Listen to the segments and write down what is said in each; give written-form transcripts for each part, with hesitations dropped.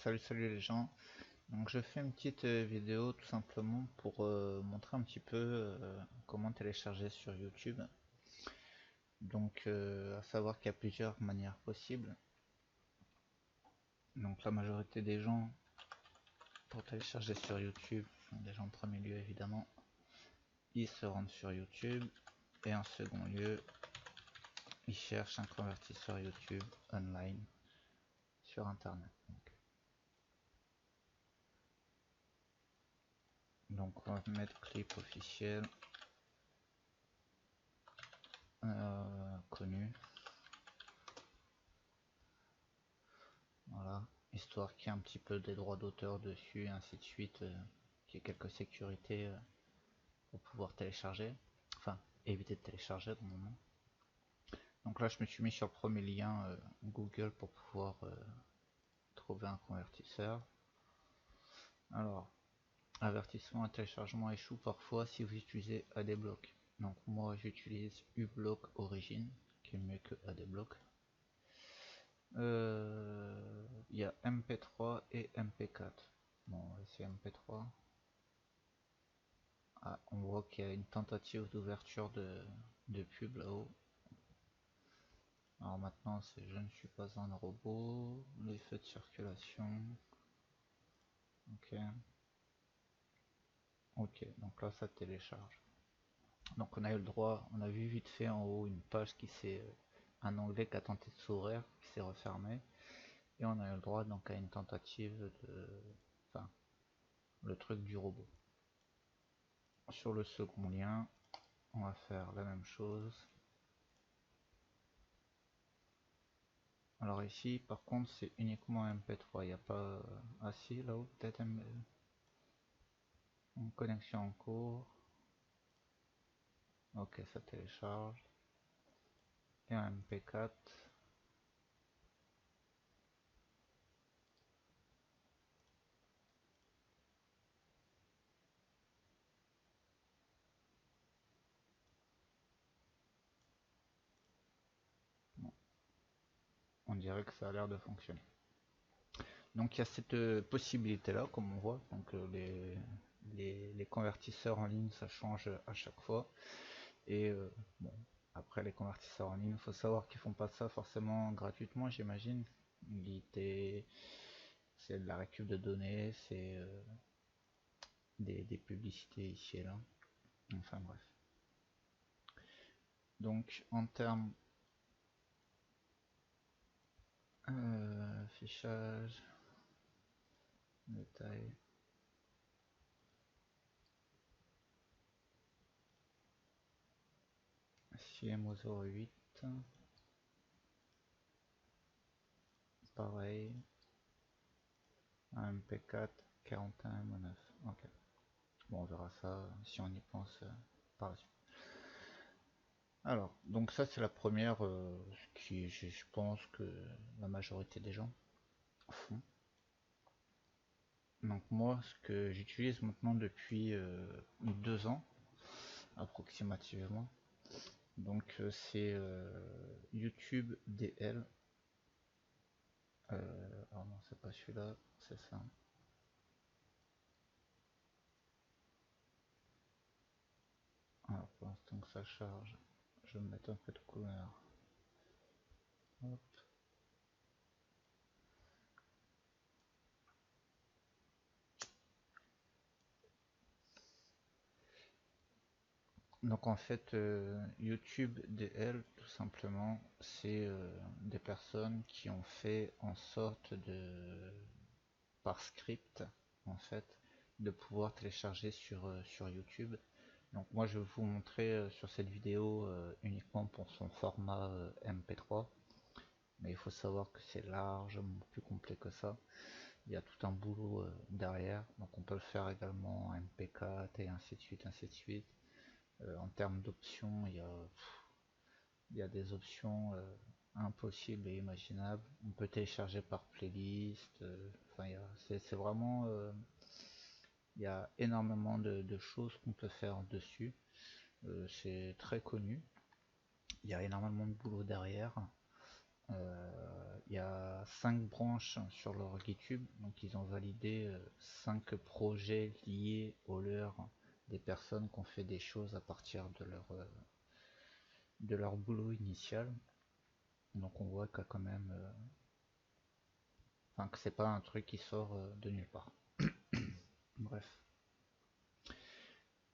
Salut les gens. Donc je fais une petite vidéo tout simplement pour montrer un petit peu comment télécharger sur YouTube. Donc à savoir qu'il y a plusieurs manières possibles. Donc la majorité des gens pour télécharger sur YouTube, déjà en premier lieu évidemment, ils se rendent sur YouTube et en second lieu, ils cherchent un convertisseur YouTube online sur internet. Donc on va mettre clip officiel connu. Voilà, histoire qu'il y ait un petit peu des droits d'auteur dessus, et ainsi de suite, qu'il y ait quelques sécurités pour pouvoir télécharger, enfin éviter de télécharger dans le moment. Donc là je me suis mis sur le premier lien Google pour pouvoir trouver un convertisseur. Alors, avertissement, un téléchargement échoue parfois si vous utilisez Adblock. Donc moi j'utilise uBlock Origin, qui est mieux que Adblock. Il y a MP3 et MP4. Bon, on va essayer MP3. Ah, on voit qu'il y a une tentative d'ouverture de pub là-haut. Alors maintenant c'est je ne suis pas un robot, l'effet de circulation. Ok. Ok, donc là ça télécharge. Donc on a eu le droit, on a vu vite fait en haut une page qui s'est, un onglet qui a tenté de s'ouvrir, qui s'est refermé. Et on a eu le droit donc à une tentative de, enfin, le truc du robot. Sur le second lien, on va faire la même chose. Alors ici, par contre, c'est uniquement MP3. Il n'y a pas. Ah si, là-haut, peut-être une connexion en cours. Ok, ça télécharge. Et un MP4. Bon, on dirait que ça a l'air de fonctionner. Donc il y a cette possibilité-là, comme on voit. Donc les convertisseurs en ligne, ça change à chaque fois. Et bon, après les convertisseurs en ligne, il faut savoir qu'ils font pas ça forcément gratuitement, j'imagine. C'est de la récup de données, c'est des publicités ici et là. Enfin bref. Donc en termes fichage, détail. CMO08, pareil. Un MP4, 41 M9. Ok. Bon, on verra ça si on y pense par la suite. Alors, donc ça c'est la première qui je pense que la majorité des gens font. Donc moi ce que j'utilise maintenant depuis 2 ans approximativement, donc c'est YouTube DL. Alors non c'est pas celui-là, c'est ça. Alors pour l'instant que ça charge, je vais mettre un peu de couleur. Hop. Donc en fait, YouTube DL, tout simplement, c'est des personnes qui ont fait en sorte de, par script, en fait, de pouvoir télécharger sur YouTube. Donc moi je vais vous montrer sur cette vidéo uniquement pour son format MP3, mais il faut savoir que c'est largement plus complet que ça. Il y a tout un boulot derrière, donc on peut le faire également en MP4 et ainsi de suite, ainsi de suite. En termes d'options, il y a des options impossibles et imaginables. On peut télécharger par playlist. Enfin, c'est vraiment, il y a énormément de choses qu'on peut faire dessus. C'est très connu. Il y a énormément de boulot derrière. Il y a 5 branches sur leur GitHub, donc ils ont validé 5 projets liés au leur des personnes qui ont fait des choses à partir de leur boulot initial. Donc on voit qu'il y a quand même, enfin que c'est pas un truc qui sort de nulle part. Bref.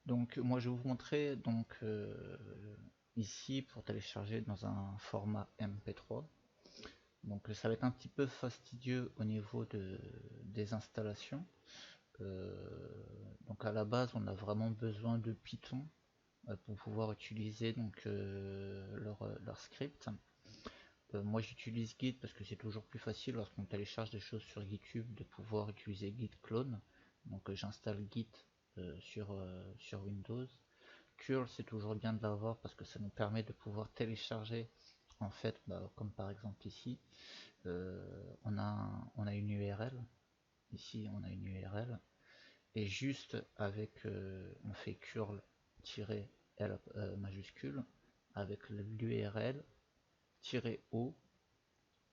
Donc moi je vais vous montrer donc ici pour télécharger dans un format MP3. Donc ça va être un petit peu fastidieux au niveau des installations. Donc à la base on a vraiment besoin de Python pour pouvoir utiliser donc leur script. Moi j'utilise Git parce que c'est toujours plus facile lorsqu'on télécharge des choses sur GitHub de pouvoir utiliser Git clone. Donc j'installe Git sur Windows. Curl c'est toujours bien de l'avoir parce que ça nous permet de pouvoir télécharger en fait comme par exemple ici on a une URL ici on a une URL et juste avec on fait curl-l majuscule avec l'URL -o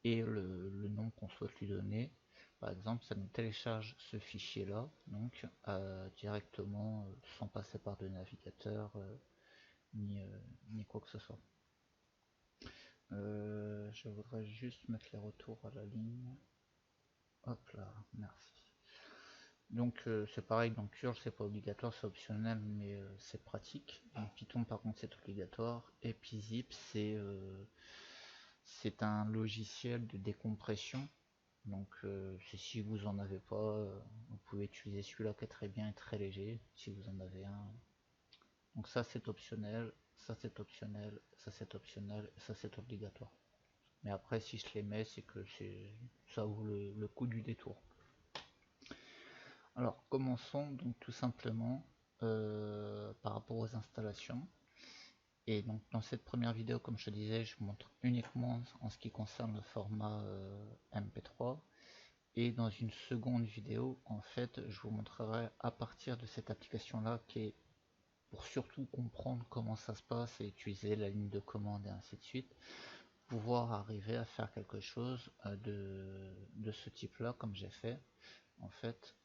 et le nom qu'on souhaite lui donner. Par exemple, ça nous télécharge ce fichier là, donc directement sans passer par de navigateur ni, ni quoi que ce soit. Je voudrais juste mettre les retours à la ligne. Hop là, merci. Donc c'est pareil, donc curl c'est pas obligatoire, c'est optionnel, mais c'est pratique. Donc Python par contre c'est obligatoire. Et puis zip c'est un logiciel de décompression. Donc si vous en avez pas, vous pouvez utiliser celui-là qui est très bien et très léger, si vous en avez un. Donc ça c'est optionnel, ça c'est optionnel, ça c'est optionnel, ça c'est obligatoire. Mais après si je les mets, c'est que ça vaut le coup du détour. Alors commençons donc tout simplement par rapport aux installations. Et donc dans cette première vidéo, comme je te disais, je vous montre uniquement en ce qui concerne le format MP3. Et dans une seconde vidéo, en fait, je vous montrerai à partir de cette application-là qui est pour surtout comprendre comment ça se passe et utiliser la ligne de commande et ainsi de suite, pouvoir arriver à faire quelque chose de ce type-là comme j'ai fait. En fait,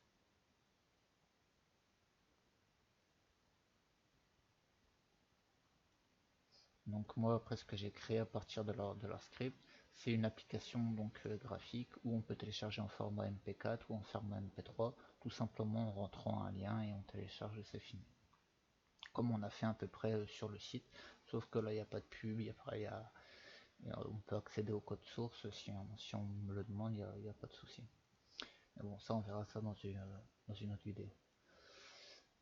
donc moi après ce que j'ai créé à partir de leur script, c'est une application donc graphique où on peut télécharger en format MP4 ou en format MP3, tout simplement en rentrant un lien et on télécharge et c'est fini. Comme on a fait à peu près sur le site, sauf que là il n'y a pas de pub, on peut accéder au code source si on me le demande, il n'y a pas de souci. Mais bon, ça on verra ça dans une autre vidéo.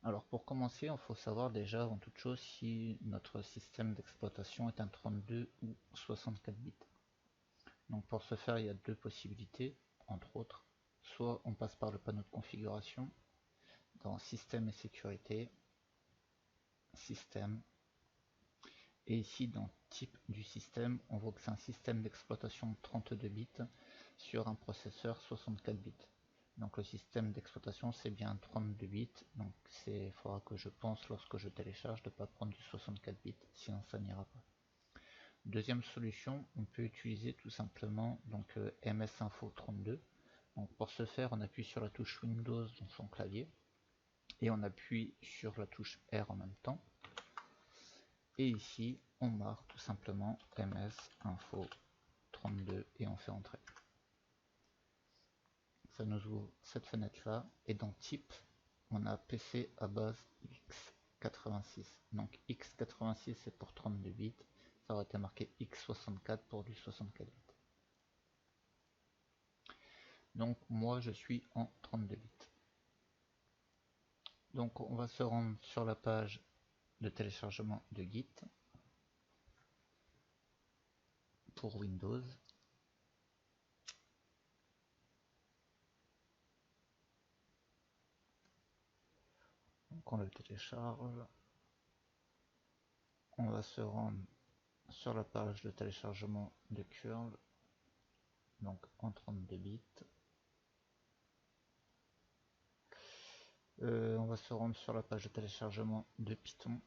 Alors pour commencer, il faut savoir déjà avant toute chose si notre système d'exploitation est un 32 ou 64 bits. Donc pour ce faire, il y a deux possibilités, entre autres. Soit on passe par le panneau de configuration, dans Système et Sécurité, Système, et ici dans Type du système, on voit que c'est un système d'exploitation 32 bits sur un processeur 64 bits. Donc le système d'exploitation c'est bien 32 bits, donc il faudra que je pense lorsque je télécharge de ne pas prendre du 64 bits, sinon ça n'ira pas. Deuxième solution, on peut utiliser tout simplement donc MS Info 32. Donc pour ce faire, on appuie sur la touche Windows dans son clavier et on appuie sur la touche R en même temps. Et ici, on marque tout simplement MS Info 32 et on fait entrer. Ça nous ouvre cette fenêtre là et dans Type, on a PC à base x86. Donc x86 c'est pour 32 bits, ça aurait été marqué x64 pour du 64 bits. Donc moi je suis en 32 bits. Donc on va se rendre sur la page de téléchargement de Git pour Windows. Donc on le télécharge. On va se rendre sur la page de téléchargement de curl, donc en 32 bits. On va se rendre sur la page de téléchargement de Python.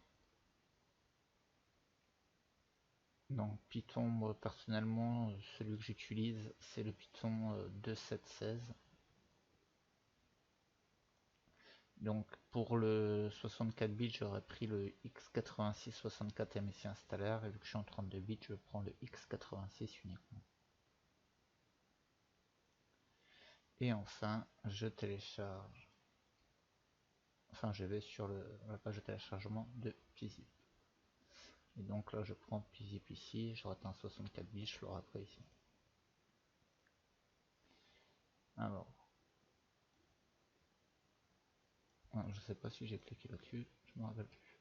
Donc Python, moi personnellement, celui que j'utilise, c'est le Python 2.7.16. Donc pour le 64 bits, j'aurais pris le x86-64 MSI installer, et vu que je suis en 32 bits, je prends le x86 uniquement. Et enfin, je télécharge, enfin je vais sur la page de téléchargement de PZIP. Et donc là, je prends PZIP ici, je rate un 64 bits, je le après ici. Alors, je sais pas si j'ai cliqué là-dessus, je me rappelle plus.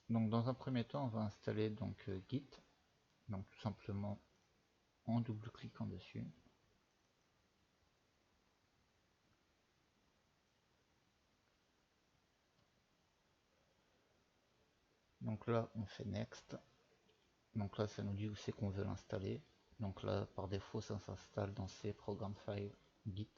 Donc dans un premier temps, on va installer donc Git, donc tout simplement en double-cliquant dessus. Donc là, on fait Next. Donc là, ça nous dit où c'est qu'on veut l'installer. Donc là, par défaut, ça s'installe dans ces programmes file Git.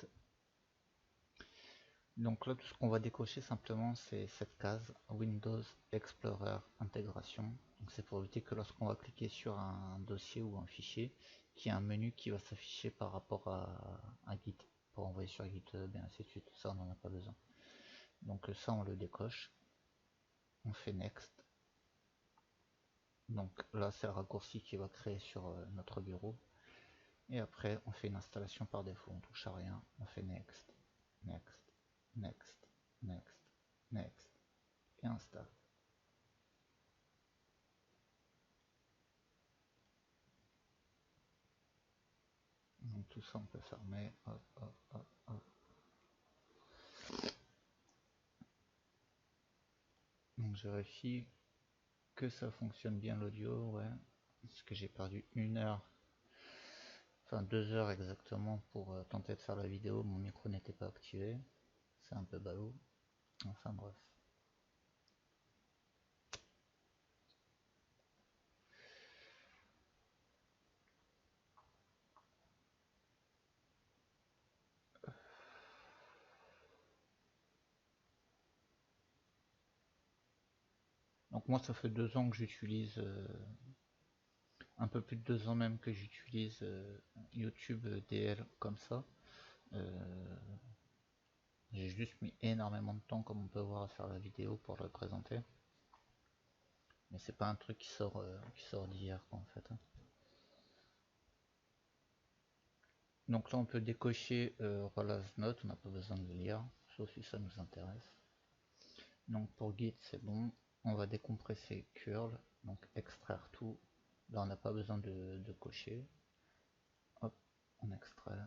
Donc là, tout ce qu'on va décocher simplement, c'est cette case Windows Explorer Intégration. Donc c'est pour éviter que lorsqu'on va cliquer sur un dossier ou un fichier, qu'il y ait un menu qui va s'afficher par rapport à Git pour envoyer sur GitHub et ainsi de suite. Ça, on n'en a pas besoin. Donc ça, on le décoche. On fait Next. Donc là, c'est le raccourci qui va créer sur notre bureau. Et après, on fait une installation par défaut. On touche à rien. On fait Next, Next, Next, Next, Next. Et installe. Donc tout ça, on peut fermer. Hop, hop, hop, hop. Donc je vérifie que ça fonctionne bien l'audio. Ouais. Parce que j'ai perdu 1 heure. Enfin 2 heures exactement pour tenter de faire la vidéo. Mon micro n'était pas activé. C'est un peu ballot. Enfin bref. Donc moi ça fait 2 ans que j'utilise, un peu plus de 2 ans même que j'utilise YouTube DL comme ça. Euh, j'ai juste mis énormément de temps comme on peut voir à faire la vidéo pour le présenter. Mais c'est pas un truc qui sort d'hier en fait. Donc là on peut décocher Relase Note, on n'a pas besoin de le lire, sauf si ça nous intéresse. Donc pour Git c'est bon, on va décompresser curl, donc extraire tout. Là on n'a pas besoin de cocher. Hop, on extrait.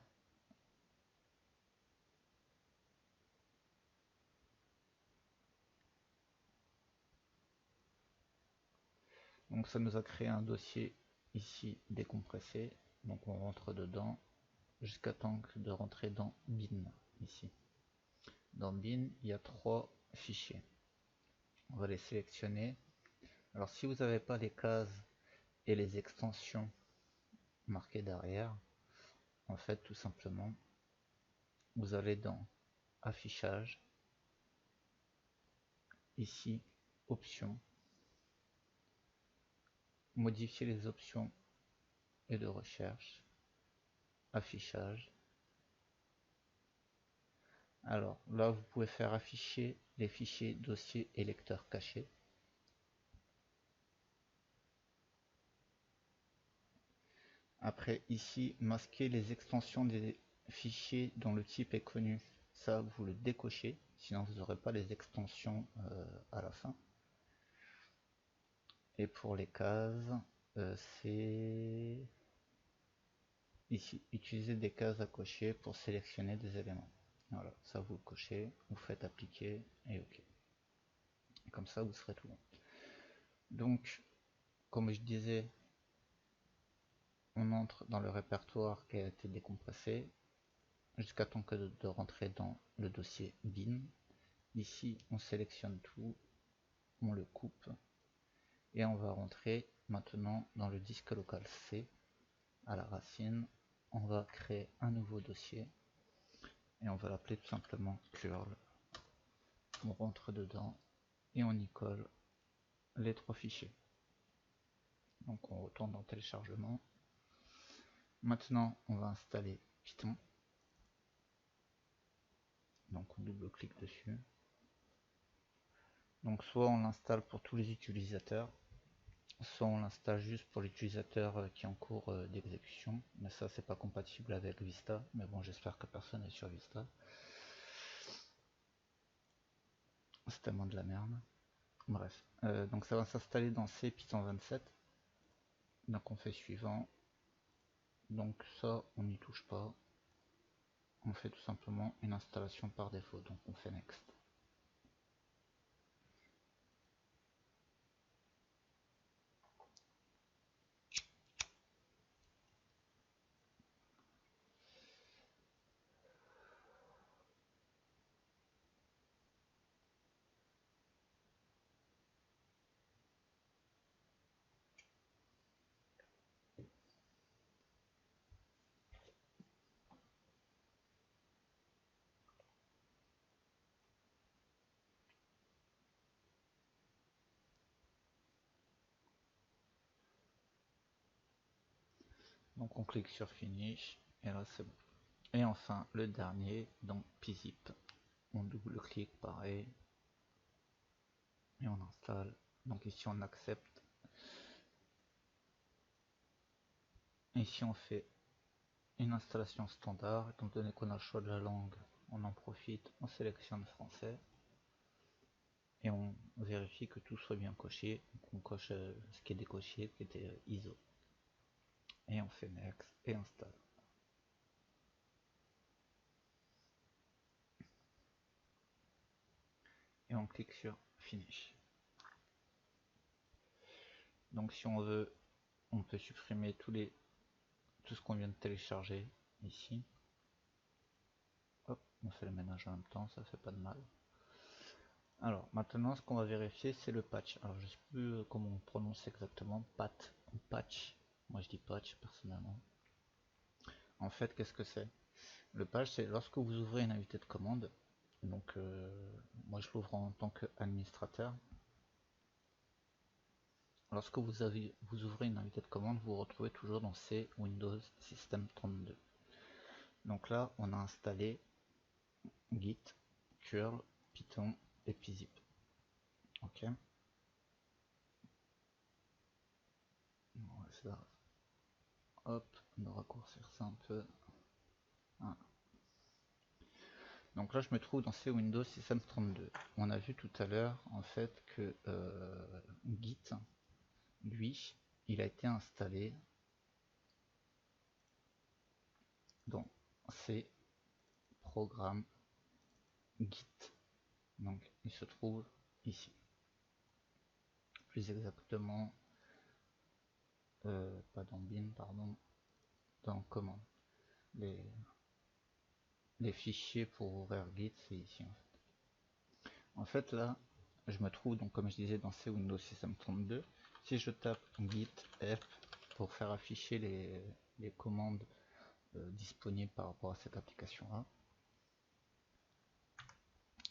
Donc ça nous a créé un dossier ici décompressé. Donc on rentre dedans jusqu'à temps de rentrer dans bin ici. Dans bin, il y a 3 fichiers. On va les sélectionner. Alors si vous n'avez pas les cases et les extensions marquées derrière, en fait tout simplement, vous allez dans affichage, ici options, modifier les options et de recherche, affichage. Alors là vous pouvez faire afficher les fichiers dossiers et lecteurs cachés. Après ici, masquer les extensions des fichiers dont le type est connu. Ça, vous le décochez, sinon vous n'aurez pas les extensions à la fin. Et pour les cases, c'est ici, utiliser des cases à cocher pour sélectionner des éléments. Voilà, ça vous le cochez, vous faites appliquer et OK. Comme ça, vous serez tout bon. Donc, comme je disais, on entre dans le répertoire qui a été décompressé jusqu'à temps que de rentrer dans le dossier bin. Ici, on sélectionne tout, on le coupe et on va rentrer maintenant dans le disque local C à la racine. On va créer un nouveau dossier et on va l'appeler tout simplement curl. On rentre dedans et on y colle les 3 fichiers. Donc on retourne dans téléchargement. Maintenant on va installer Python. Donc on double-clique dessus. Donc soit on l'installe pour tous les utilisateurs, soit on l'installe juste pour l'utilisateur qui est en cours d'exécution. Mais ça c'est pas compatible avec Vista. Mais bon, j'espère que personne n'est sur Vista. C'est tellement de la merde. Bref, donc ça va s'installer dans C Python 27. Donc on fait suivant. Donc ça on n'y touche pas. On fait tout simplement une installation par défaut. Donc on fait next. Donc on clique sur finish et là c'est bon. Et enfin le dernier, donc pzip. On double-clique pareil et on installe. Donc ici on accepte. Ici on fait une installation standard. Étant donné qu'on a le choix de la langue, on en profite, on sélectionne français et on vérifie que tout soit bien coché. Donc on coche ce qui est décoché, qui était ISO. Et on fait next et installe. Et on clique sur finish. Donc si on veut, on peut supprimer tout ce qu'on vient de télécharger ici. Hop, on fait le ménage en même temps, ça fait pas de mal. Alors maintenant ce qu'on va vérifier c'est le patch. Alors je sais plus comment on prononce exactement, pat ou patch. Moi je dis patch personnellement. En fait qu'est-ce que c'est? Le patch c'est lorsque vous ouvrez une invitée de commande. Donc moi je l'ouvre en tant qu'administrateur. Lorsque vous ouvrez une invitée de commande, vous vous retrouvez toujours dans C Windows System 32. Donc là on a installé Git, curl, Python et pzip. Ok. On va faire, hop, de raccourcir ça un peu. Voilà. Donc là je me trouve dans ces Windows System 32. On a vu tout à l'heure en fait que Git, lui, il a été installé dans ces programmes Git. Donc il se trouve ici. Plus exactement, pas dans bin, pardon, dans commande. Les fichiers pour ouvrir Git, c'est ici en fait. En fait là, je me trouve donc comme je disais dans ces Windows System 32. Si je tape git f pour faire afficher les commandes disponibles par rapport à cette application là,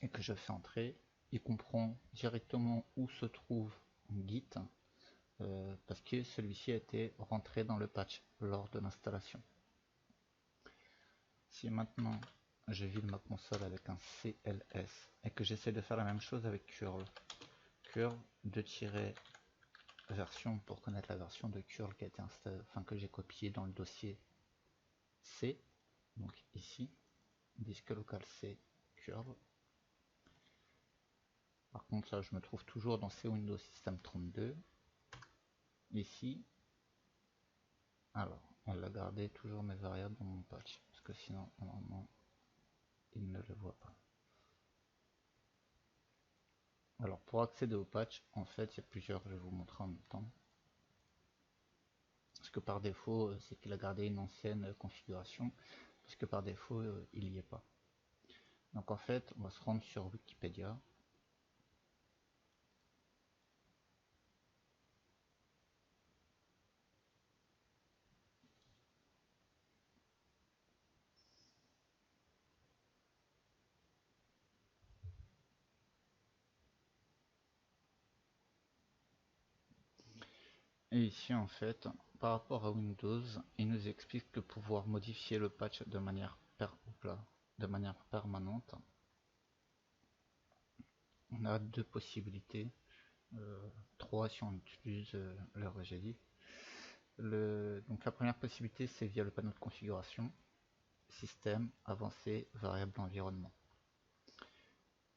et que je fais entrer, il comprend directement où se trouve Git, parce que celui-ci a été rentré dans le patch lors de l'installation. Si maintenant je vide ma console avec un CLS et que j'essaie de faire la même chose avec curl, curl de tirer version pour connaître la version de curl qui a été installée, enfin que j'ai copié dans le dossier C, donc ici, disque local C curl. Par contre là je me trouve toujours dans C Windows System 32. Ici, alors on l'a gardé toujours mes variables dans mon patch, parce que sinon normalement il ne le voit pas. Alors pour accéder au patch, en fait il y a plusieurs, je vais vous montrer en même temps. Parce que par défaut, c'est qu'il a gardé une ancienne configuration, puisque par défaut, il n'y est pas. Donc en fait, on va se rendre sur Wikipédia. Et ici en fait, par rapport à Windows, il nous explique que pouvoir modifier le patch de manière permanente, on a deux possibilités, trois si on utilise le regedit. Donc la première possibilité c'est via le panneau de configuration, système, avancé, variable d'environnement.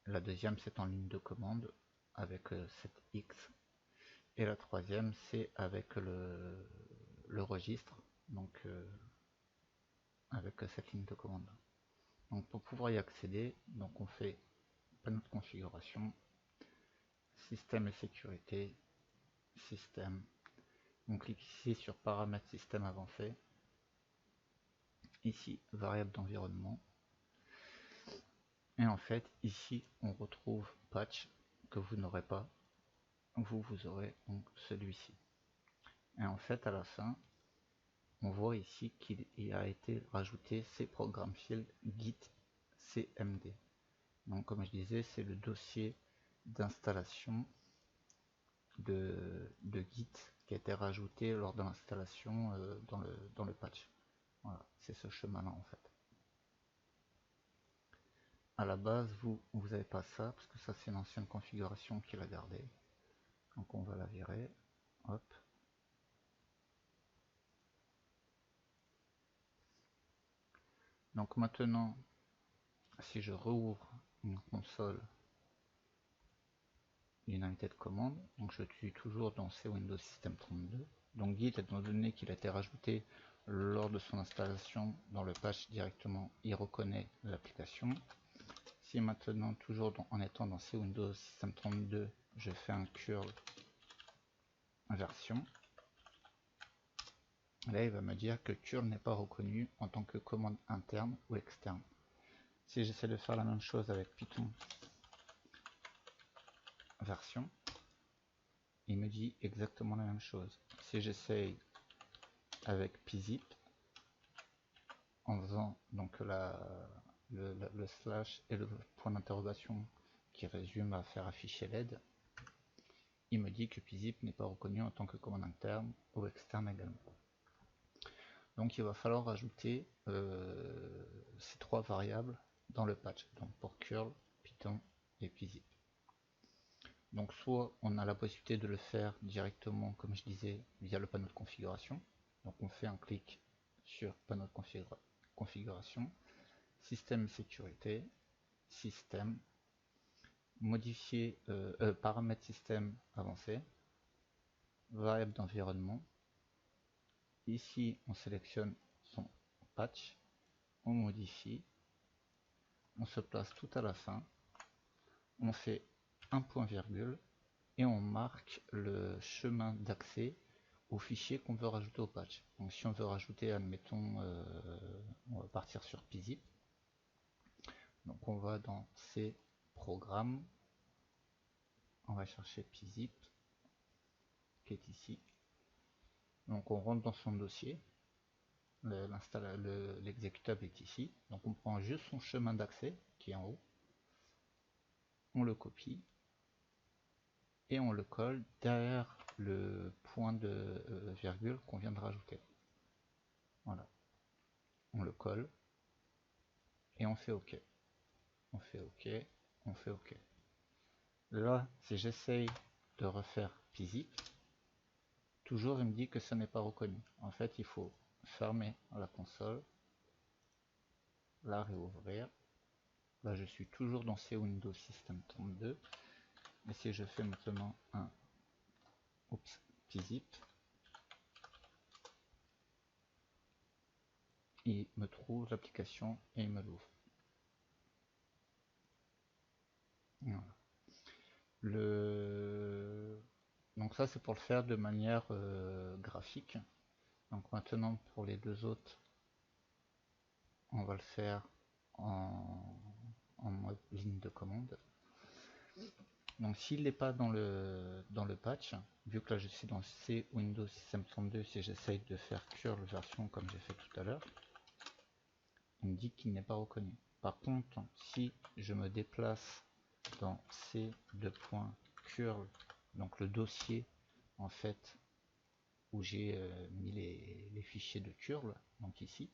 La deuxième c'est en ligne de commande avec cette X. Et la troisième c'est avec le registre, donc avec cette ligne de commande. Donc pour pouvoir y accéder, donc on fait panneau de configuration, système et sécurité, système. On clique ici sur paramètres système avancé, ici variable d'environnement. Et en fait ici on retrouve patch que vous n'aurez pas, vous aurez donc celui-ci. Et en fait à la fin on voit ici qu'il a été rajouté ces programmes field git cmd. Donc comme je disais, c'est le dossier d'installation de Git qui a été rajouté lors de l'installation dans le patch. Voilà, c'est ce chemin-là en fait. À la base, vous n'avez pas ça, parce que ça c'est l'ancienne configuration qu'il a gardée. Donc on va la virer. Hop. Donc maintenant, si je rouvre une console d'une unité de commande, donc je suis toujours dans C Windows System 32. Donc Git, étant donné qu'il a été rajouté lors de son installation dans le patch directement, il reconnaît l'application. Si maintenant, toujours en étant dans C Windows System 32, je fais un curl version, là il va me dire que curl n'est pas reconnu en tant que commande interne ou externe. Si j'essaie de faire la même chose avec Python version, il me dit exactement la même chose. Si j'essaye avec pzip, en faisant donc le slash et le point d'interrogation qui résume à faire afficher l'aide, il me dit que pzip n'est pas reconnu en tant que commande interne ou externe également. Donc il va falloir rajouter ces trois variables dans le patch, donc pour curl, python et pzip. Donc soit on a la possibilité de le faire directement, comme je disais, via le panneau de configuration. Donc on fait un clic sur panneau de configuration, système et sécurité, système, modifier paramètres système avancé, variable d'environnement. Ici on sélectionne son patch, on modifie, on se place tout à la fin, on fait un point virgule et on marque le chemin d'accès au fichier qu'on veut rajouter au patch. Donc si on veut rajouter, admettons, on va partir sur pzip. Donc on va dans ces programmes, on va chercher pzip qui est ici. Donc on rentre dans son dossier, l'exécutable est ici. Donc on prend juste son chemin d'accès qui est en haut, on le copie et on le colle derrière le point de virgule qu'on vient de rajouter. Voilà, on le colle et on fait OK. On fait OK, on fait OK. Là, si j'essaye de refaire pzip, toujours il me dit que ça n'est pas reconnu. En fait, il faut fermer la console, la réouvrir. Là, je suis toujours dans C Windows System 32. Et si je fais maintenant un pzip, il me trouve l'application et il me l'ouvre. Voilà. Donc ça c'est pour le faire de manière graphique. Donc maintenant pour les deux autres, on va le faire en mode ligne de commande. Donc s'il n'est pas dans le patch, vu que là je suis dans C Windows System 32, si j'essaye de faire curl version comme j'ai fait tout à l'heure, il me dit qu'il n'est pas reconnu. Par contre, si je me déplace dans C2.curl, donc le dossier en fait où j'ai mis les fichiers de curl. Donc ici,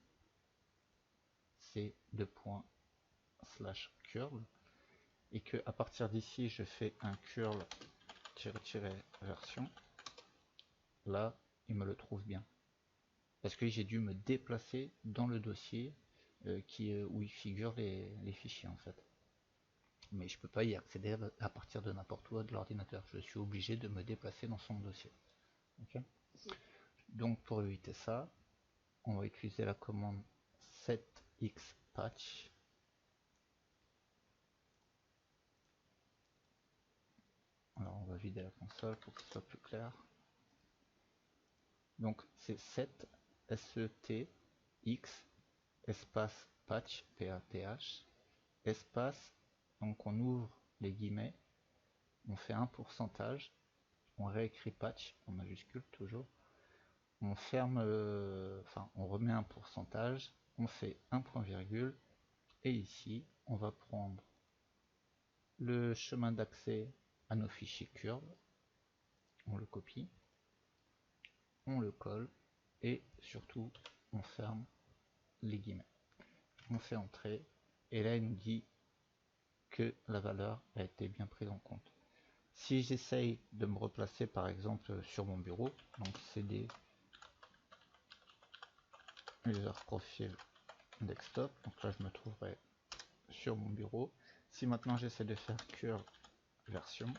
c'est 2./curl, et que à partir d'ici, je fais un curl-version. Là, il me le trouve bien. Parce que j'ai dû me déplacer dans le dossier où il figure les fichiers en fait. Mais je peux pas y accéder à partir de n'importe où de l'ordinateur. Je suis obligé de me déplacer dans son dossier. Okay. Donc pour éviter ça, on va utiliser la commande setxpatch. Alors on va vider la console pour que ce soit plus clair. Donc c'est set x espace patch patch espace, donc on ouvre les guillemets, on fait un pourcentage, on réécrit patch en majuscule toujours, on ferme, on remet un pourcentage, on fait un point virgule, et ici on va prendre le chemin d'accès à nos fichiers curl, on le copie, on le colle, et surtout on ferme les guillemets. On fait entrer, et là il nous dit que la valeur a été bien prise en compte. Si j'essaye de me replacer par exemple sur mon bureau, donc cd user profile desktop, donc là je me trouverai sur mon bureau. Si maintenant j'essaie de faire curl version,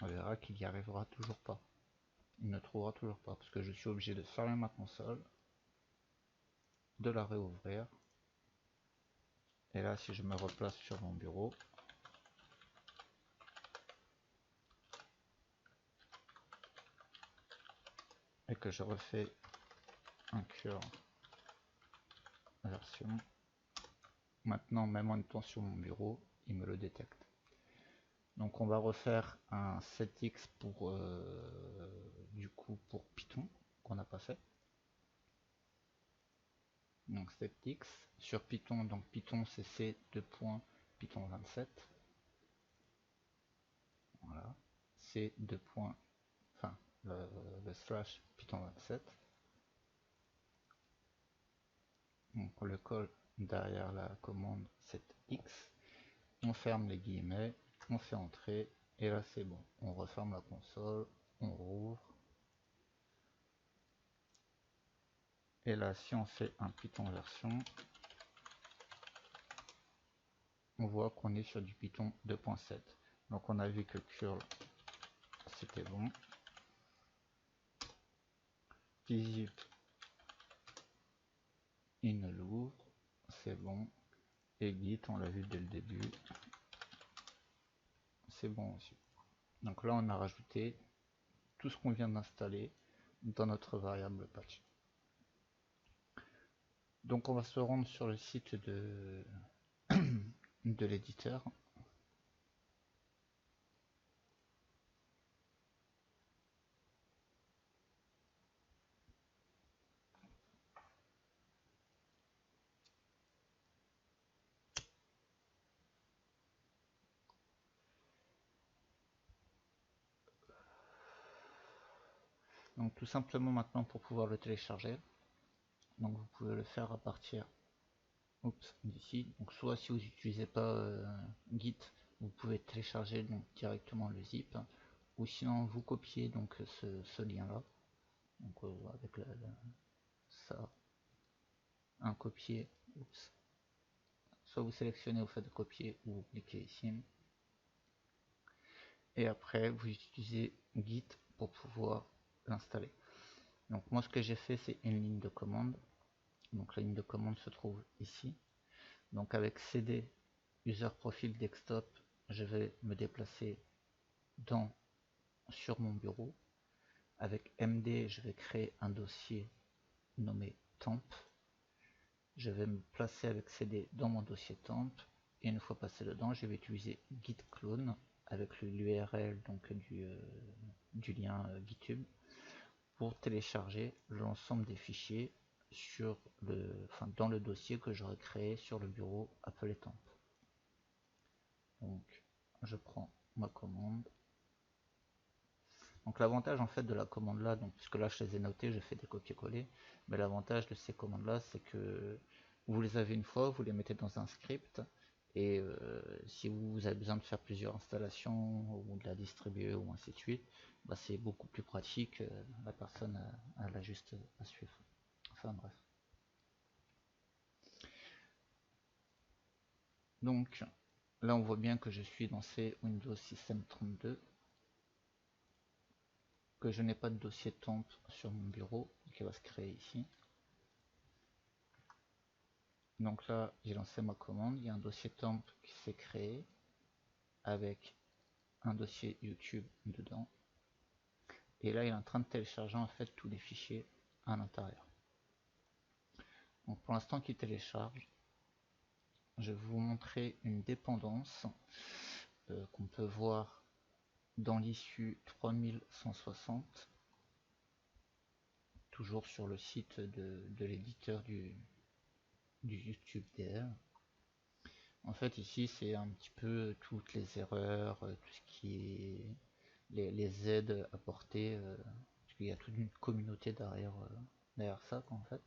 on verra qu'il n'y arrivera toujours pas. Il ne trouvera toujours pas parce que je suis obligé de fermer ma console, de la réouvrir. Et là, si je me replace sur mon bureau, et que je refais un curl version, maintenant même en étant sur mon bureau, il me le détecte. Donc on va refaire un setx pour du coup pour Python qu'on n'a pas fait. Donc setx sur Python, donc Python c'est c:2.python 27. Voilà, c:2. Enfin le slash Python 27. Donc on le colle derrière la commande setx. On ferme les guillemets, on fait entrer, et là c'est bon. On referme la console, on rouvre. Et là, si on fait un Python version, on voit qu'on est sur du Python 2.7. Donc on a vu que curl c'était bon. Pyzip il ne l'ouvre, c'est bon. Et git on l'a vu dès le début, c'est bon aussi. Donc là on a rajouté tout ce qu'on vient d'installer dans notre variable patch. Donc on va se rendre sur le site de l'éditeur. Donc tout simplement maintenant pour pouvoir le télécharger, donc vous pouvez le faire à partir d'ici. Donc soit si vous n'utilisez pas Git, vous pouvez télécharger donc directement le zip, ou sinon vous copiez donc ce lien là, donc avec ça, un copier, soit vous sélectionnez, vous faites copier, ou vous cliquez ici, et après vous utilisez Git pour pouvoir l'installer. Donc moi ce que j'ai fait, c'est une ligne de commande. Donc la ligne de commande se trouve ici. Donc avec cd user profile desktop, je vais me déplacer sur mon bureau. Avec md, je vais créer un dossier nommé temp. Je vais me placer avec cd dans mon dossier temp, et une fois passé dedans, je vais utiliser git clone avec l'URL donc du lien GitHub pour télécharger l'ensemble des fichiers dans le dossier que j'aurais créé sur le bureau appelé temp. Donc je prends ma commande. Donc l'avantage en fait de la commande là, donc puisque là je les ai notés, j'ai fait des copier-coller, mais l'avantage de ces commandes là, c'est que vous les avez une fois, vous les mettez dans un script, et si vous avez besoin de faire plusieurs installations ou de la distribuer ou ainsi de suite, bah, c'est beaucoup plus pratique, la personne a juste à suivre. Enfin bref. Donc là on voit bien que je suis dans ces Windows System 32, que je n'ai pas de dossier temp sur mon bureau qui va se créer ici. Donc là j'ai lancé ma commande, il y a un dossier temp qui s'est créé avec un dossier YouTube dedans, et là il est en train de télécharger en fait tous les fichiers à l'intérieur. Donc pour l'instant qu'il télécharge, je vais vous montrer une dépendance qu'on peut voir dans l'issue 3160, toujours sur le site de l'éditeur du YouTube DR. En fait ici c'est un petit peu toutes les erreurs, tout ce qui est les aides apportées, parce qu'il y a toute une communauté derrière ça en fait.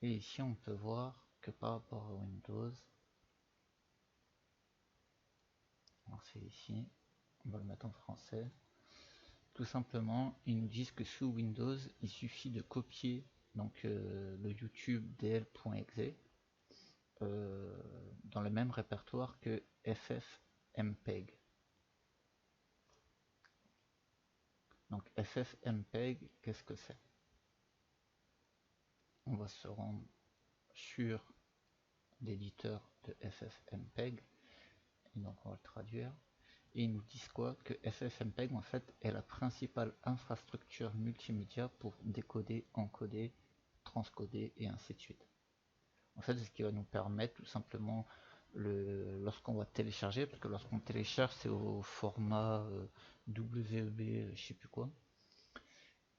Et ici on peut voir que par rapport à Windows, c'est ici, on va le mettre en français, tout simplement ils nous disent que sous Windows il suffit de copier donc le YouTube dl.exe dans le même répertoire que ffmpeg. Donc ffmpeg, qu'est-ce que c'est? On va se rendre sur l'éditeur de ffmpeg, et donc on va le traduire, et ils nous disent quoi? Que ffmpeg en fait est la principale infrastructure multimédia pour décoder, encoder, transcoder et ainsi de suite. En fait c'est ce qui va nous permettre tout simplement, lorsqu'on va télécharger, parce que lorsqu'on télécharge c'est au format WEB, je sais plus quoi,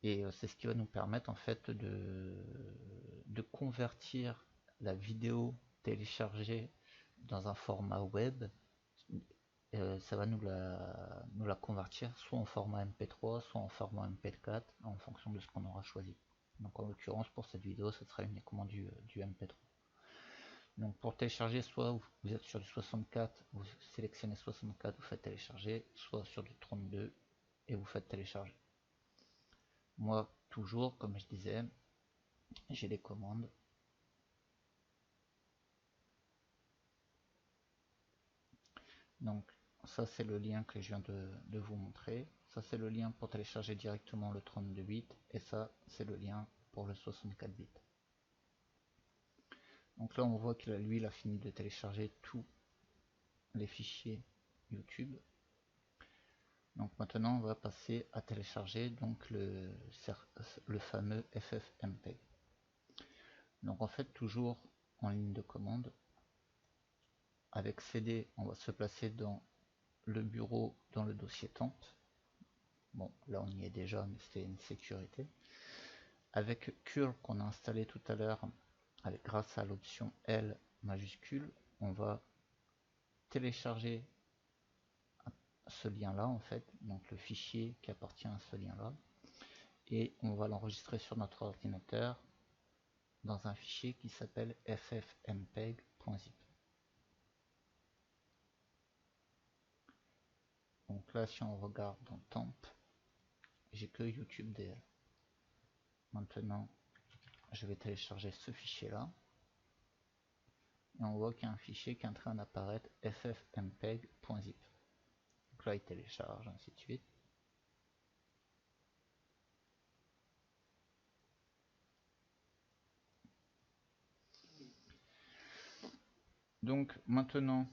et c'est ce qui va nous permettre en fait de convertir la vidéo téléchargée dans un format web. Ça va nous la convertir soit en format MP3, soit en format MP4, en fonction de ce qu'on aura choisi. Donc en l'occurrence pour cette vidéo ce sera uniquement du MP3. Donc pour télécharger, soit vous êtes sur du 64, vous sélectionnez 64, vous faites télécharger, soit sur du 32 et vous faites télécharger. Moi toujours, comme je disais, j'ai les commandes. Donc ça c'est le lien que je viens de vous montrer. Ça c'est le lien pour télécharger directement le 32 bits et ça c'est le lien pour le 64 bits. Donc là on voit que lui il a fini de télécharger tous les fichiers YouTube. Donc maintenant on va passer à télécharger donc le fameux ffmpeg. Donc en fait toujours en ligne de commande, avec cd on va se placer dans le bureau, dans le dossier temp. Bon là on y est déjà mais c'était une sécurité. Avec curl qu'on a installé tout à l'heure, grâce à l'option L majuscule, on va télécharger ce lien là en fait, donc le fichier qui appartient à ce lien là, et on va l'enregistrer sur notre ordinateur dans un fichier qui s'appelle ffmpeg.zip. Donc là si on regarde dans temp, j'ai que YouTube DL. Maintenant je vais télécharger ce fichier là, et on voit qu'il y a un fichier qui est en train d'apparaître, ffmpeg.zip. Donc là il télécharge, ainsi de suite. Donc maintenant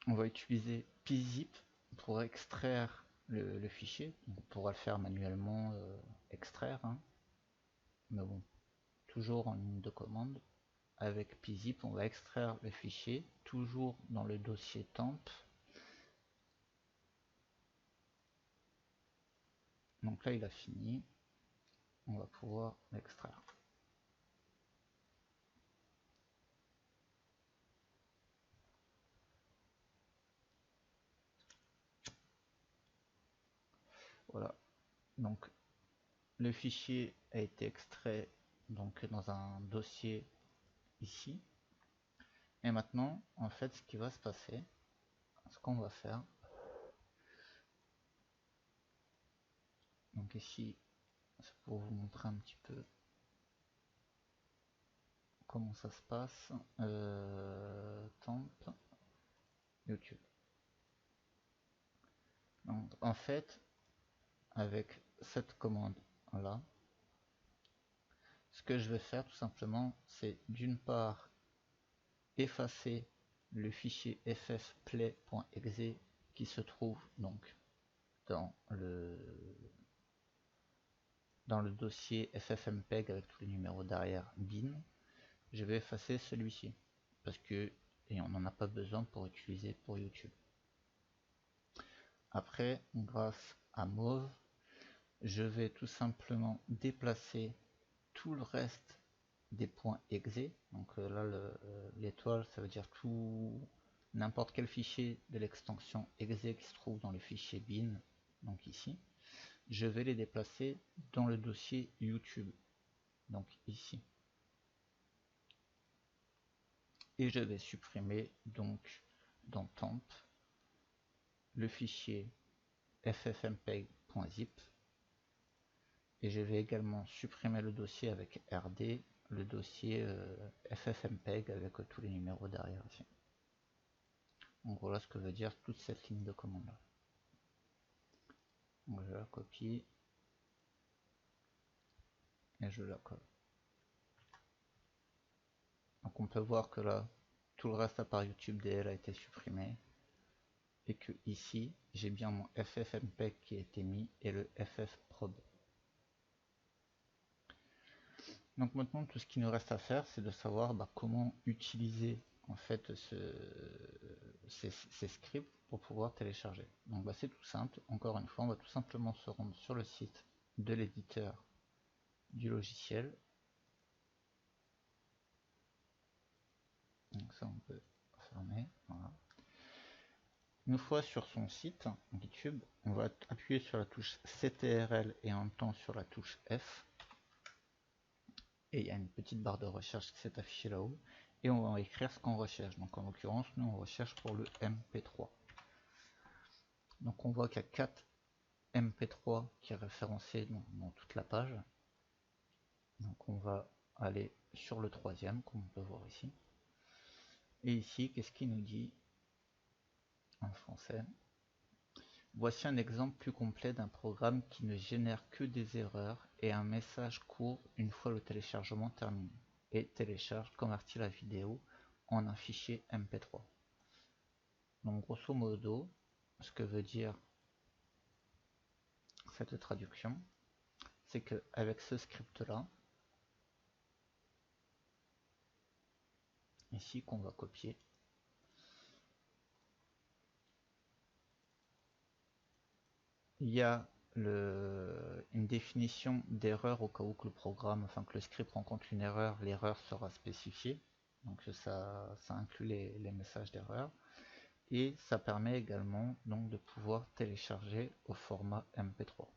on va utiliser pzip pour extraire le fichier. On pourra le faire manuellement, extraire, hein. Mais bon, toujours en ligne de commande. Avec pzip on va extraire le fichier, toujours dans le dossier temp. Donc là il a fini, on va pouvoir l'extraire. Voilà, Donc le fichier a été extrait donc dans un dossier ici. Et maintenant, en fait, ce qui va se passer, ce qu'on va faire, donc ici, c'est pour vous montrer un petit peu comment ça se passe. Temp YouTube. Donc, en fait, avec cette commande là, ce que je vais faire tout simplement, c'est d'une part effacer le fichier ffplay.exe qui se trouve donc dans le dossier ffmpeg avec tous les numéros derrière bin. Je vais effacer celui-ci parce que et on n'en a pas besoin pour utiliser pour YouTube. Après, grâce à Mauve, je vais tout simplement déplacer tout le reste des points exe. Donc là, l'étoile, ça veut dire tout n'importe quel fichier de l'extension exe qui se trouve dans le fichier bin. Donc ici, je vais les déplacer dans le dossier YouTube. Donc ici. Et je vais supprimer donc dans temp le fichier ffmpeg.zip et je vais également supprimer le dossier avec rd, le dossier ffmpeg avec tous les numéros derrière ici. Donc voilà ce que veut dire toute cette ligne de commande là. Donc je la copie et je la colle. Donc on peut voir que là tout le reste à part YouTube DL a été supprimé et que ici j'ai bien mon ffmpeg qui a été mis et le ffprod. Donc maintenant tout ce qui nous reste à faire c'est de savoir comment utiliser en fait ces scripts pour pouvoir télécharger. Donc c'est tout simple, encore une fois on va tout simplement se rendre sur le site de l'éditeur du logiciel. Donc ça on peut fermer, voilà. Une fois sur son site YouTube, on va appuyer sur la touche CTRL et en même temps sur la touche F. Et il y a une petite barre de recherche qui s'est affichée là-haut. Et on va écrire ce qu'on recherche. Donc en l'occurrence, nous on recherche pour le MP3. Donc on voit qu'il y a 4 MP3 qui est référencé dans toute la page. Donc on va aller sur le troisième, comme on peut voir ici. Et ici, qu'est-ce qu'il nous dit en français? Voici un exemple plus complet d'un programme qui ne génère que des erreurs et un message court une fois le téléchargement terminé et télécharge, convertit la vidéo en un fichier MP3. Donc grosso modo, ce que veut dire cette traduction, c'est que avec ce script là, ici qu'on va copier, il y a une définition d'erreur au cas où que le programme, enfin que le script rencontre une erreur, l'erreur sera spécifiée. Donc ça inclut les messages d'erreur. Et ça permet également donc de pouvoir télécharger au format MP3.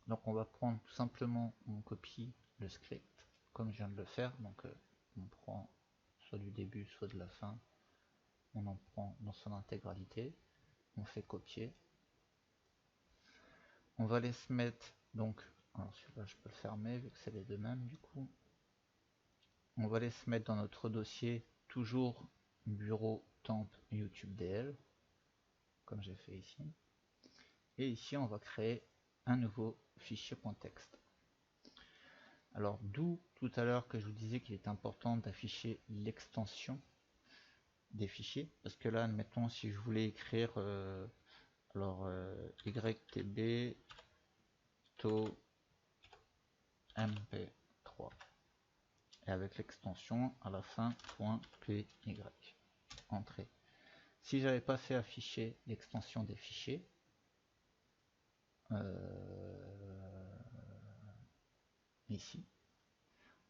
Donc on va prendre tout simplement, on copie le script comme je viens de le faire. Donc on prend soit du début soit de la fin, on en prend dans son intégralité, on fait copier. On va les se mettre donc, alors celui-là je peux le fermer vu que c'est les deux mêmes du coup. On va les se mettre dans notre dossier, toujours bureau temp YouTube DL, comme j'ai fait ici. Et ici on va créer un nouveau fichier .txt. Alors d'où tout à l'heure que je vous disais qu'il est important d'afficher l'extension des fichiers, parce que là admettons si je voulais écrire ytb to mp3 et avec l'extension à la fin .py, entrée. Si j'avais pas fait afficher l'extension des fichiers, ici,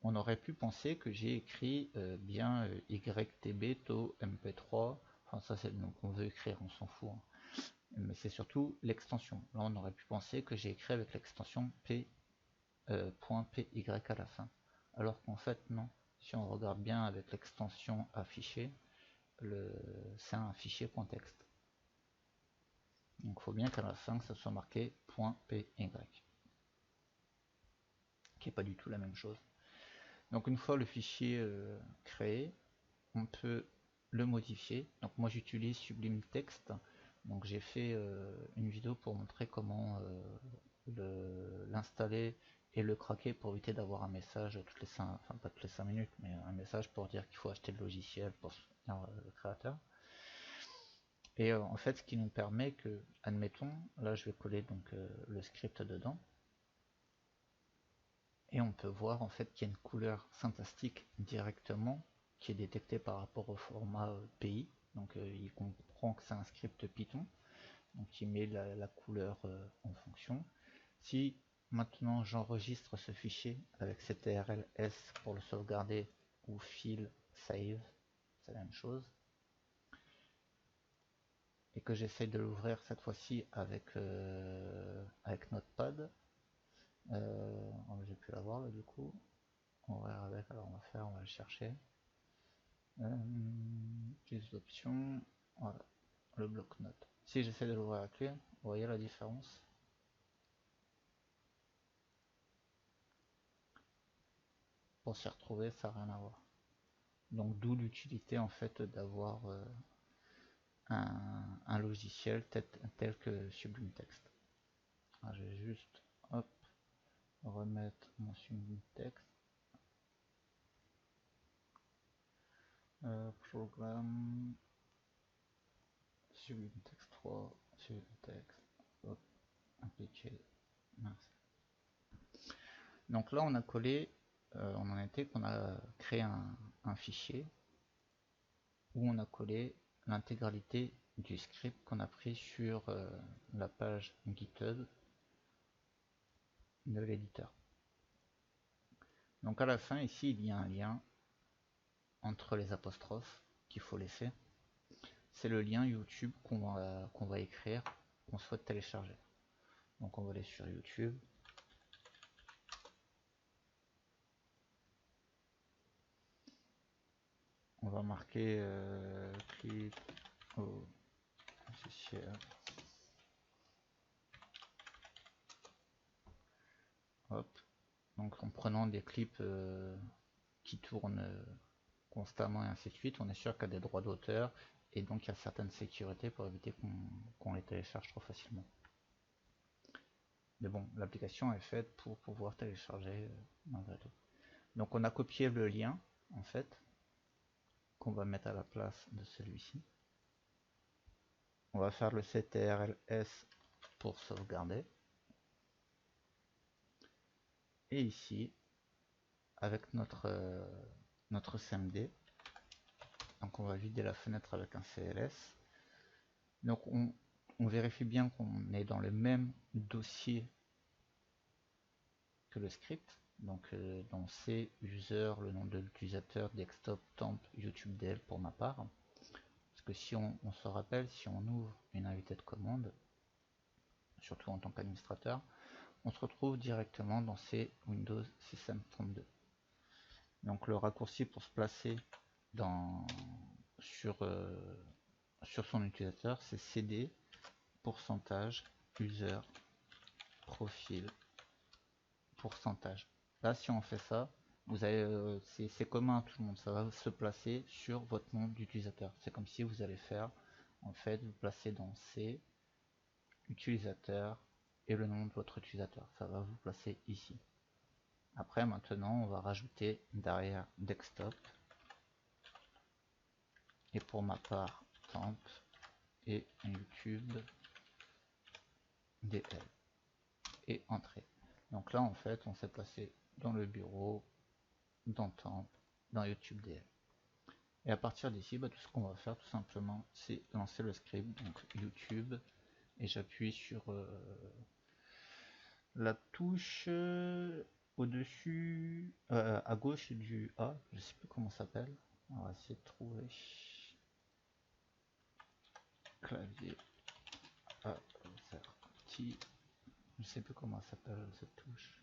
on aurait pu penser que j'ai écrit bien ytb to mp3, enfin ça c'est donc on veut écrire, on s'en fout, hein. mais c'est surtout l'extension. Là, on aurait pu penser que j'ai écrit avec l'extension .py à la fin, alors qu'en fait non. Si on regarde bien avec l'extension affichée, c'est un fichier .texte. Donc il faut bien qu'à la fin ça soit marqué .py, qui n'est pas du tout la même chose. Donc une fois le fichier créé, on peut le modifier. Donc moi j'utilise Sublime Text. Donc j'ai fait une vidéo pour montrer comment l'installer et le craquer pour éviter d'avoir un message toutes les 5, enfin pas toutes les 5 minutes, mais un message pour dire qu'il faut acheter le logiciel pour soutenir le créateur. Et en fait ce qui nous permet que, admettons, là je vais coller donc le script dedans, et on peut voir en fait qu'il y a une couleur syntaxique directement qui est détectée par rapport au format PI. Donc il comprend que c'est un script Python, donc il met la couleur en fonction. Si maintenant j'enregistre ce fichier avec ctrls pour le sauvegarder, ou file save, c'est la même chose, et que j'essaye de l'ouvrir cette fois-ci avec Notepad, j'ai pu l'avoir là du coup, on va avec, alors on va le chercher. Plus d'options, voilà, le bloc-notes. Si j'essaie de l'ouvrir avec lui, vous voyez la différence? Pour s'y retrouver, ça n'a rien à voir. Donc d'où l'utilité en fait d'avoir un logiciel tel que Sublime Text. Alors, je vais juste hop, remettre mon Sublime Text. Programme Sublime Text 3, Sublime Text, hop, appliqué. Merci. Donc là on a collé, on en était qu'on a créé un fichier où on a collé l'intégralité du script qu'on a pris sur la page GitHub de l'éditeur. Donc à la fin ici il y a un lien entre les apostrophes qu'il faut laisser. C'est le lien YouTube qu'on va écrire, qu'on souhaite télécharger. Donc on va aller sur YouTube. On va marquer clip officiel. Hop. Donc en prenant des clips qui tournent constamment et ainsi de suite, on est sûr qu'il y a des droits d'auteur et donc il y a certaines sécurités pour éviter qu'on les télécharge trop facilement. Mais bon, l'application est faite pour pouvoir télécharger malgré tout. Donc on a copié le lien en fait qu'on va mettre à la place de celui-ci. On va faire le ctrls pour sauvegarder. Et ici, avec notre CMD, donc on va vider la fenêtre avec un CLS. Donc on vérifie bien qu'on est dans le même dossier que le script. Donc dans C, user, le nom de l'utilisateur, desktop, temp, YouTube dev pour ma part. Parce que si on se rappelle, si on ouvre une invitée de commande, surtout en tant qu'administrateur, on se retrouve directement dans ces Windows System 32. Donc le raccourci pour se placer sur son utilisateur, c'est cd pourcentage user profil pourcentage. Là, si on fait ça, vous avez c'est commun à tout le monde, ça va se placer sur votre nom d'utilisateur. C'est comme si vous allez faire, en fait, vous placez dans C, utilisateur et le nom de votre utilisateur. Ça va vous placer ici. Après, maintenant, on va rajouter derrière desktop et pour ma part temp et YouTube DL et entrée. Donc là, en fait, on s'est placé dans le bureau, dans temp, dans YouTube DL. Et à partir d'ici, tout ce qu'on va faire tout simplement, c'est lancer le script, donc YouTube, et j'appuie sur la touche au-dessus, à gauche du A, je sais plus comment ça s'appelle. On va essayer de trouver clavier AZERTY. Je sais plus comment s'appelle cette touche.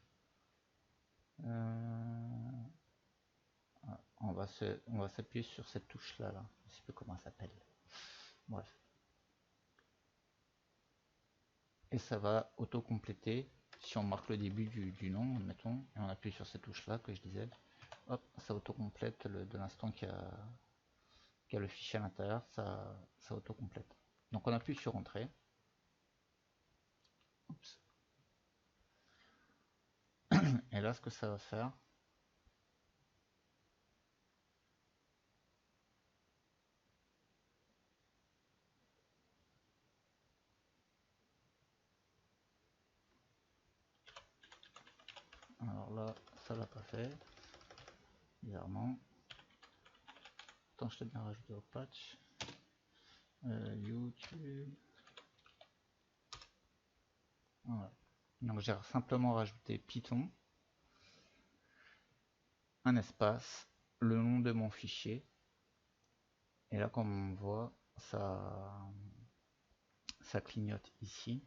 On va s'appuyer sur cette touche là, je sais plus comment ça s'appelle. Bref. Et ça va auto-compléter. Si on marque le début du nom, mettons, et on appuie sur cette touche là que je disais, hop, ça auto-complète de l'instant qu'il y a le fichier à l'intérieur, ça auto-complète. Donc on appuie sur Entrée. Oups. Et là, ce que ça va faire, alors là, ça l'a pas fait, bizarrement. Attends, je t'ai bien rajouté au patch. YouTube. Voilà. Donc j'ai simplement rajouté Python, un espace, le nom de mon fichier. Et là, comme on voit, ça clignote ici.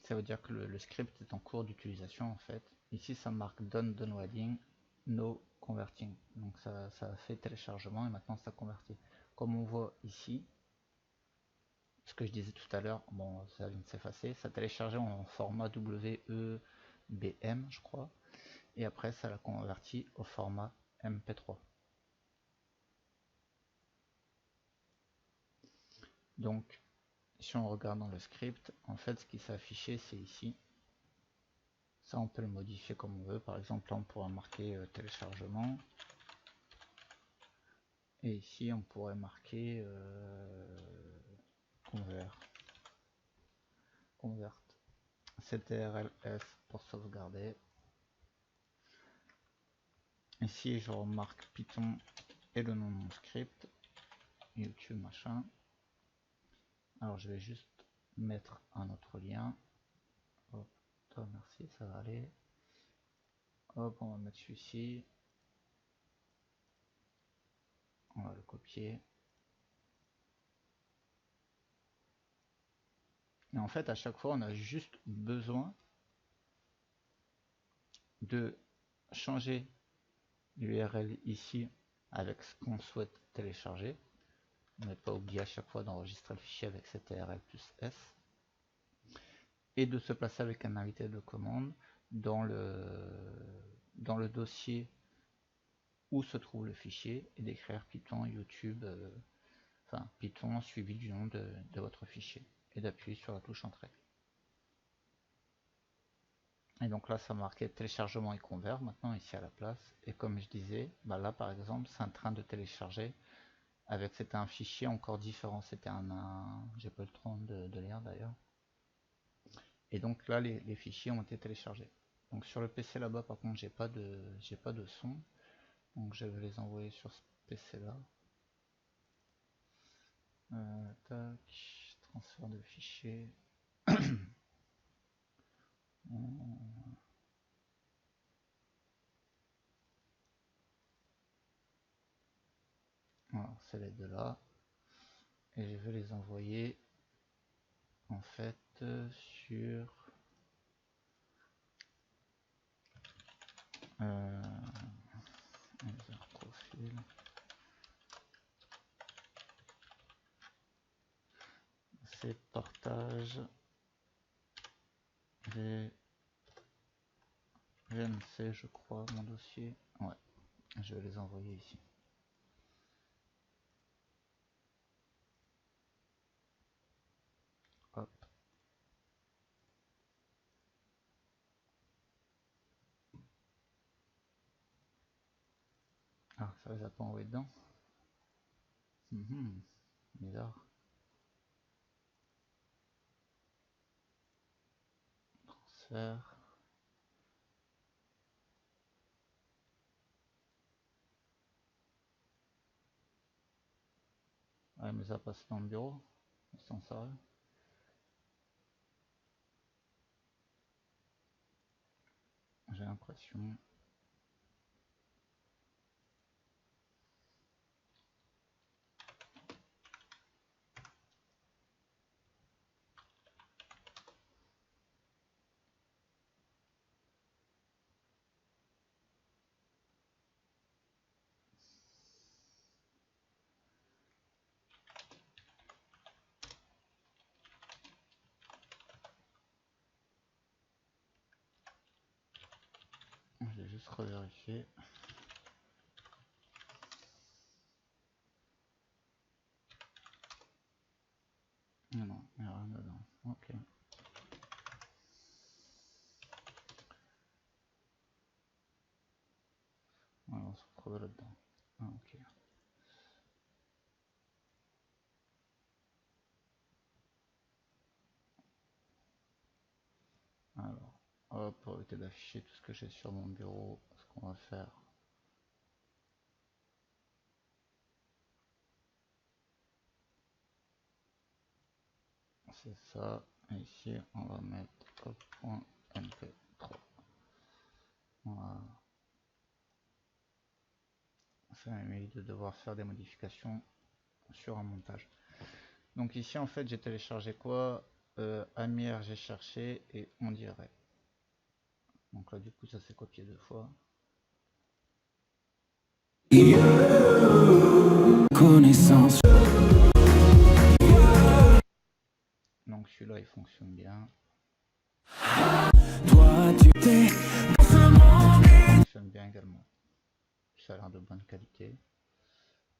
Ça veut dire que le script est en cours d'utilisation en fait. Ici, ça marque done downloading, no converting. Donc ça a fait téléchargement et maintenant ça convertit. Comme on voit ici, ce que je disais tout à l'heure, bon, ça vient de s'effacer, ça téléchargeait en format WEBM, je crois, et après ça l'a converti au format MP3. Donc, si on regarde dans le script, en fait, ce qui s'est affiché, c'est ici. Ça, on peut le modifier comme on veut. Par exemple, là, on pourra marquer téléchargement. Et ici, on pourrait marquer convert. CTRL-F pour sauvegarder. Ici, je remarque Python et le nom de mon script. YouTube machin. Alors, je vais juste mettre un autre lien. Hop, merci, ça va aller. Hop, on va mettre celui-ci. On va le copier. Et en fait, à chaque fois, on a juste besoin de changer l'URL ici avec ce qu'on souhaite télécharger. On n'est pas oublié à chaque fois d'enregistrer le fichier avec CTRL plus S. Et de se placer avec un invité de commande dans le dossier où se trouve le fichier et d'écrire Python YouTube, enfin Python suivi du nom de votre fichier et d'appuyer sur la touche Entrée. Et donc là, ça marquait téléchargement et convert maintenant ici à la place. Et comme je disais, bah là par exemple, c'est en train de télécharger. C'était un fichier encore différent. C'était j'ai pas eu le temps de lire d'ailleurs. Et donc là, les fichiers ont été téléchargés. Donc sur le PC là-bas, par contre, j'ai pas de son. Donc je vais les envoyer sur ce PC là. Tac, transfert de fichiers. Alors, c'est les deux là. Et je vais les envoyer en fait sur profil. C'est partage VNC, je crois, mon dossier. Ouais, je vais les envoyer ici. Hop. Ah, ça les a pas envoyé dedans. Bizarre. Transfert. Ah, mais ça passe dans le bureau. Ils sont sérieux. J'ai l'impression. Je vais juste revérifier. Non, il n'y a rien dedans. Ok. Alors, on se retrouve là-dedans. Ah, ok. Alors, hop, pour éviter d'afficher tout ce que j'ai sur mon bureau, ce qu'on va faire, c'est ça. Et ici, on va mettre .mp3. Voilà. Ça m'évite de devoir faire des modifications sur un montage. Donc ici, en fait, j'ai téléchargé quoi Amière, j'ai cherché et on dirait. Donc là, du coup, ça s'est copié 2 fois. Connaissance. Donc celui-là, il fonctionne bien. Toi, tu t'es... Il fonctionne bien également. Ça a l'air de bonne qualité.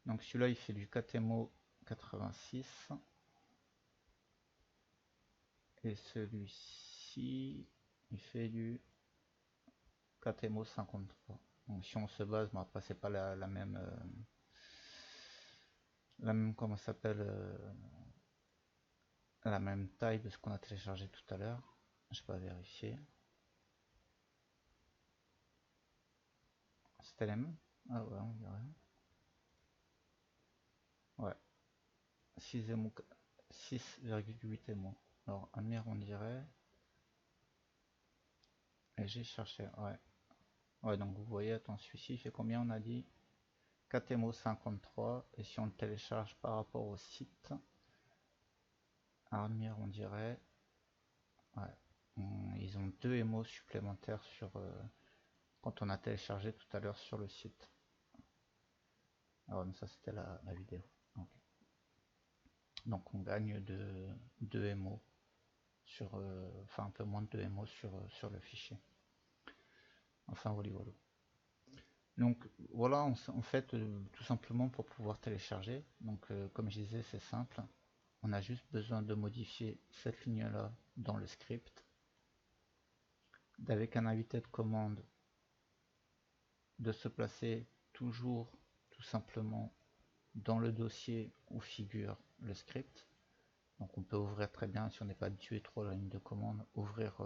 Donc celui-là, il fait du KTMO 86. Et celui-ci, il fait du KTMO 53. Donc si on se base, mais après c'est pas la même, comment ça s'appelle, la même taille de ce qu'on a téléchargé tout à l'heure. Je vais pas vérifier. C'était les mêmes? Ah ouais, on dirait. Ouais. 6,8 émo. Alors Amir, on dirait. Et j'ai cherché, ouais. Ouais, donc vous voyez, attends, celui-ci il fait combien on a dit? 4 53. Et si on le télécharge par rapport au site, Amir, on dirait. Ouais. Ils ont 2 émos supplémentaires sur quand on a téléchargé tout à l'heure sur le site. Ah ouais, mais ça c'était la vidéo. Okay. Donc on gagne de 2 MO sur, enfin un peu moins de 2 MO sur le fichier. Enfin voilà. Donc voilà, en fait, tout simplement pour pouvoir télécharger. Donc comme je disais, c'est simple. On a juste besoin de modifier cette ligne là dans le script, d'avec un invité de commande, de se placer toujours tout simplement dans le dossier où figure le script. Donc on peut ouvrir très bien, si on n'est pas habitué trop à la ligne de commande, ouvrir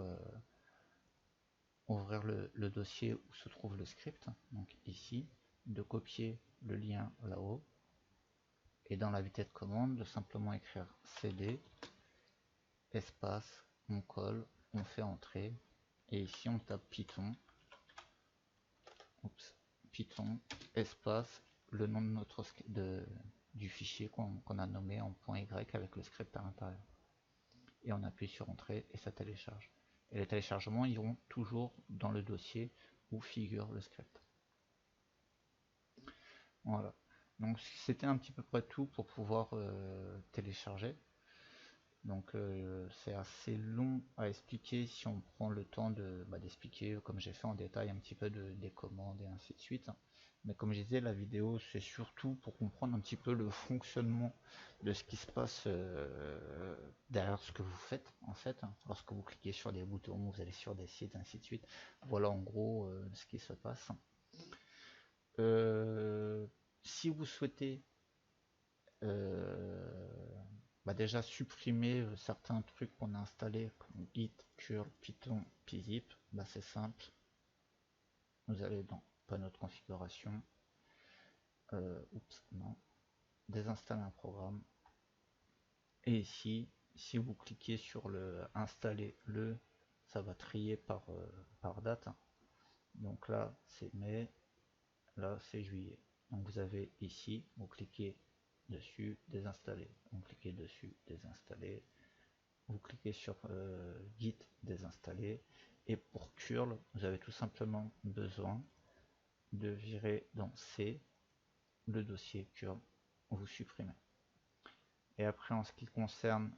le dossier où se trouve le script. Donc ici, de copier le lien là-haut. Et dans la vitesse de commande, de simplement écrire cd, espace, on colle, on fait entrer. Et ici on tape Python. Oups, Python, espace, le nom de notre du fichier qu'on a nommé en .y avec le script à l'intérieur. Et on appuie sur entrée et ça télécharge. Et les téléchargements iront toujours dans le dossier où figure le script. Voilà. Donc c'était un petit peu près tout pour pouvoir télécharger. Donc c'est assez long à expliquer si on prend le temps d'expliquer comme j'ai fait en détail un petit peu des commandes et ainsi de suite. Mais comme je disais, la vidéo c'est surtout pour comprendre un petit peu le fonctionnement de ce qui se passe derrière ce que vous faites en fait. Lorsque vous cliquez sur des boutons, vous allez sur des sites, ainsi de suite. Voilà en gros ce qui se passe. Si vous souhaitez déjà supprimer certains trucs qu'on a installés comme Git, curl, Python, pzip, c'est simple. Vous allez dans panneau de configuration, oups, non, désinstaller un programme. Et ici, si vous cliquez sur le installer le, ça va trier par date. Donc là, c'est mai, là, c'est juillet. Donc vous avez ici, vous cliquez dessus, désinstaller. Vous cliquez dessus, désinstaller. Vous cliquez sur Git désinstaller. Et pour curl, vous avez tout simplement besoin de virer dans C le dossier curl. Vous supprimez. Et après, en ce qui concerne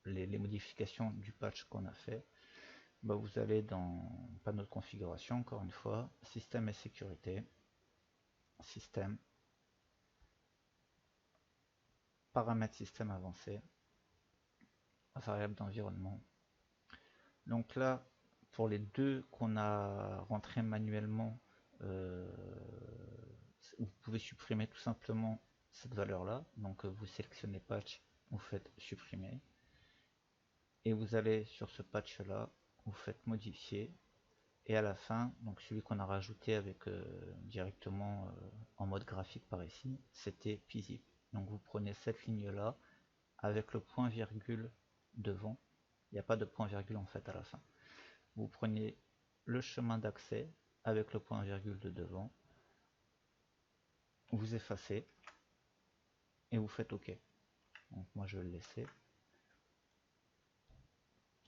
les modifications du patch qu'on a fait, Bah, vous allez dans panneau de configuration, encore une fois, système et sécurité, système, paramètres système avancé, variable d'environnement. Donc là, pour les deux qu'on a rentrés manuellement, euh, vous pouvez supprimer tout simplement cette valeur-là. Donc vous sélectionnez patch, vous faites supprimer. Et vous allez sur ce patch-là, vous faites modifier. Et à la fin, donc celui qu'on a rajouté avec directement en mode graphique par ici, c'était PZIP. Donc vous prenez cette ligne-là avec le point virgule devant. Il n'y a pas de point virgule en fait à la fin. Vous prenez le chemin d'accès avec le point virgule de devant, vous effacez et vous faites OK. Donc moi je vais le laisser.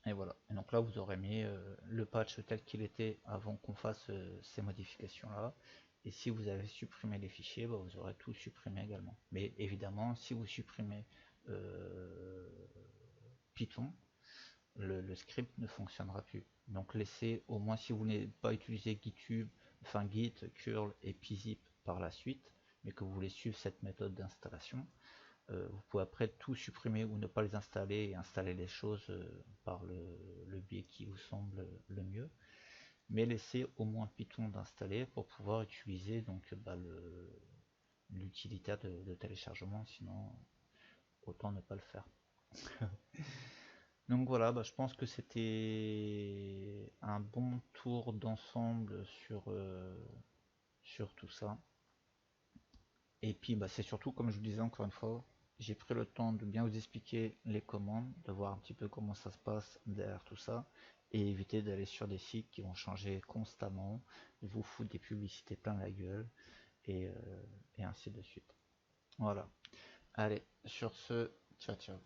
Et voilà. Et donc là vous aurez mis le patch tel qu'il était avant qu'on fasse ces modifications là. Et si vous avez supprimé les fichiers, bah, vous aurez tout supprimé également. Mais évidemment, si vous supprimez euh, Python, le script ne fonctionnera plus. Donc laissez au moins, si vous n'avez pas utilisé GitHub, enfin Git, curl et pzip par la suite, mais que vous voulez suivre cette méthode d'installation, vous pouvez après tout supprimer ou ne pas les installer et installer les choses par le biais qui vous semble le mieux. Mais laissez au moins Python d'installer pour pouvoir utiliser donc bah, l'utilitaire de téléchargement, sinon autant ne pas le faire. Donc voilà, bah, je pense que c'était un bon tour d'ensemble sur tout ça. Et puis bah, c'est surtout, comme je vous disais encore une fois, j'ai pris le temps de bien vous expliquer les commandes, de voir un petit peu comment ça se passe derrière tout ça, et éviter d'aller sur des sites qui vont changer constamment, vous foutre des publicités plein la gueule, et ainsi de suite. Voilà. Allez, sur ce, ciao ciao.